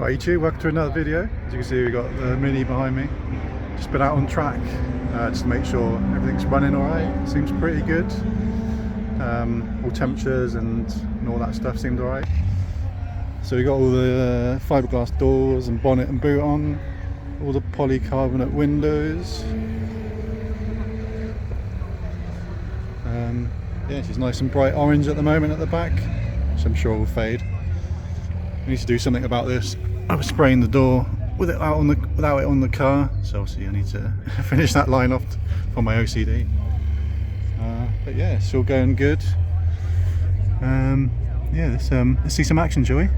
Right, YouTube, welcome to another video. As you can see, we've got the Mini behind me. Just been out on track, just to make sure everything's running alright. Seems pretty good. All temperatures and all that stuff seemed alright. So we got all the fiberglass doors and bonnet and boot on, all the polycarbonate windows. Yeah, she's nice and bright orange at the moment at the back, which I'm sure will fade. I need to do something about this. I was spraying the door without it on the car, so obviously I need to finish that line off for my OCD. But yeah, it's all going good. Yeah, let's see some action, shall we?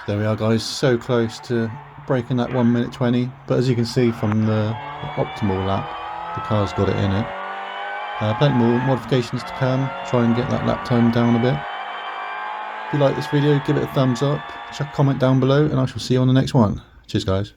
There we are guys, so close to breaking that 1 minute 20, but as you can see from the optimal lap, the car's got it in it. Plenty more modifications to come, try and get that lap time down a bit. If you like this video, give it a thumbs up, chuck a comment down below, and I shall see you on the next one. Cheers guys.